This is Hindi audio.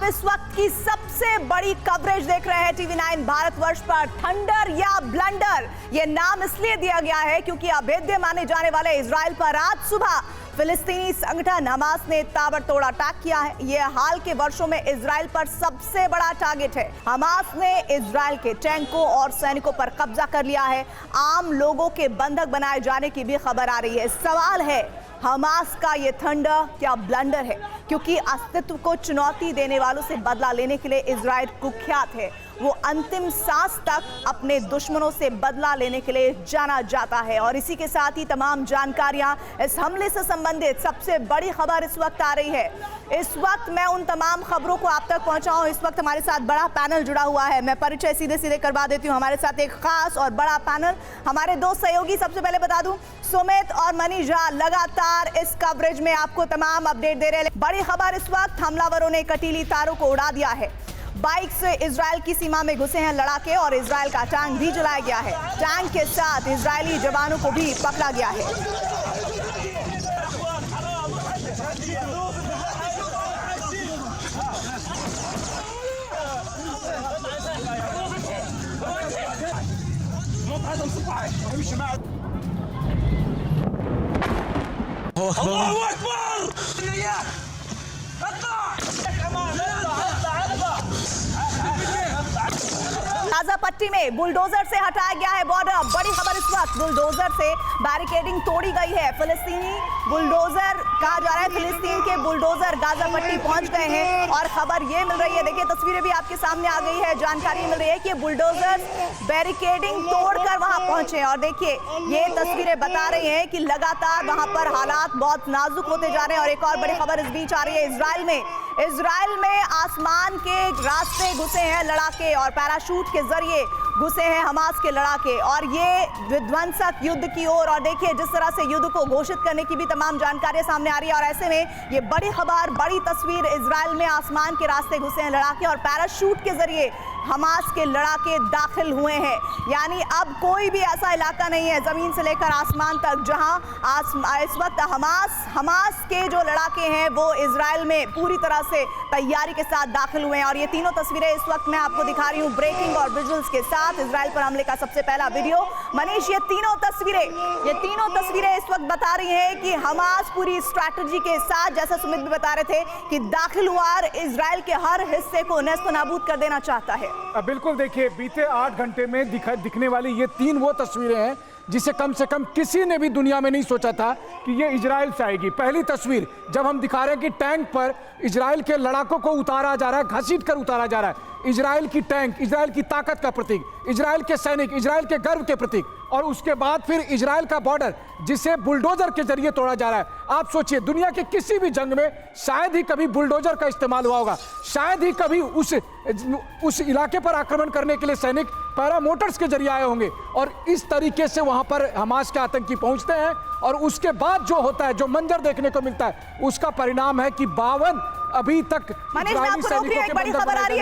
आप इस वक्त की सबसे बड़ी कवरेज देख रहे हैं टीवी 9 भारतवर्ष पर। थंडर या ब्लंडर, ये नाम इसलिए दिया गया है क्योंकि अभेद्य माने जाने वाले इजराइल पर आज सुबह फिलिस्तीनी संगठन हमास ने ताबड़तोड़ अटैक किया है। यह हाल के वर्षों में इजराइल पर सबसे बड़ा टारगेट है। हमास ने इजराइल के टैंकों और सैनिकों पर कब्जा कर लिया है। आम लोगों के बंधक बनाए जाने की भी खबर आ रही है। सवाल है, हमास का ये थंडर क्या ब्लंडर है? क्योंकि अस्तित्व को चुनौती देने वालों से बदला लेने के लिए इजराइल कुख्यात है। वो अंतिम सांस तक अपने दुश्मनों से बदला लेने के लिए जाना जाता है। और इसी के साथ ही तमाम जानकारियां इस हमले से संबंधित सबसे बड़ी खबर इस वक्त आ रही है। इस वक्त मैं उन तमाम खबरों को आप तक पहुंचाऊं। इस वक्त हमारे साथ बड़ा पैनल जुड़ा हुआ है। मैं परिचय सीधे सीधे करवा देती हूं। हमारे साथ एक खास और बड़ा पैनल, हमारे दो सहयोगी। सबसे पहले बता दूं, सुमित और मनीष झा लगातार इस कवरेज में आपको तमाम अपडेट दे रहे हैं। बड़ी खबर इस वक्त, हमलावरों ने कटीली तारों को उड़ा दिया है। बाइक से इजराइल की सीमा में घुसे हैं लड़ाके और इजराइल का टैंक भी जलाया गया है। टैंक के साथ इजरायली जवानों को भी पकड़ा गया है। गाजा पट्टी में बुलडोजर से हटाया गया है बॉर्डर। बड़ी खबर इस वक्त, बुलडोजर से बैरिकेडिंग तोड़ी गई है। फिलिस्तीनी बुलडोजर कहा जा रहा है, फिलिस्तीन के बुलडोजर गाजा पट्टी पहुंच गए हैं और खबर ये मिल रही है, देखिए तस्वीरें भी आपके सामने आ गई है। जानकारी मिल रही है कि बुलडोजर बैरिकेडिंग तोड़कर वहां पहुंचे और देखिए ये तस्वीरें बता रही हैं कि लगातार वहां पर हालात बहुत नाजुक होते जा रहे हैं। और एक और बड़ी खबर इस बीच आ रही है, इजराइल में आसमान के रास्ते घुसे हैं लड़ाके और पैराशूट के जरिए घुसे हैं हमास के लड़ाके और ये विध्वंसक युद्ध की ओर। और देखिए जिस तरह से युद्ध को घोषित करने की भी तमाम जानकारियां सामने आ रही है। और ऐसे में ये बड़ी खबर, बड़ी तस्वीर, इजराइल में आसमान के रास्ते घुसे हैं लड़ाके और पैराशूट के जरिए हमास के लड़ाके दाखिल हुए हैं। यानी अब कोई भी ऐसा इलाका नहीं है जमीन से लेकर आसमान तक जहां इस वक्त हमास के जो लड़ाके हैं वो इजराइल में पूरी तरह से तैयारी के साथ दाखिल हुए हैं। और ये तीनों तस्वीरें इस वक्त मैं आपको दिखा रही हूँ ब्रेकिंग और विजुअल्स के साथ। इजराइल पर हमले का सबसे पहला वीडियो। मनीष, ये तीनों तस्वीरें इस वक्त बता रही हैं कि हमास पूरी स्ट्रैटेजी के साथ, जैसा सुमित भी बता रहे थे, कि दाखिल हुआ इजराइल के हर हिस्से को नेस्त नाबूद कर देना चाहता है। बिल्कुल, देखिए बीते 8 घंटे में दिखने वाली ये 3 वो तस्वीरें हैं जिसे कम से कम किसी ने भी दुनिया में नहीं सोचा था कि ये इजराइल से आएगी। पहली तस्वीर जब हम दिखा रहे हैं कि टैंक पर इजराइल के लड़ाकों को उतारा जा रहा है, घसीट कर उतारा जा रहा है। इजराइल की टैंक इजराइल की ताकत का प्रतीक, इजराइल के सैनिक इजराइल के गर्व के प्रतीक। और उसके बाद फिर इजराइल का बॉर्डर जिसे बुलडोजर के जरिए तोड़ा जा रहा है। आप सोचिए, दुनिया के किसी भी जंग में शायद ही कभी बुलडोजर का इस्तेमाल हुआ होगा, शायद ही कभी उस इलाके पर आक्रमण करने के लिए सैनिक पैरामोटर्स के जरिए आए होंगे। और इस तरीके से वहां पर हमास के आतंकी पहुंचते हैं और उसके बाद जो होता है, जो मंजर देखने को मिलता है, उसका परिणाम है कि 52 अभी तक मनीष, बड़ी खबर आ रही है।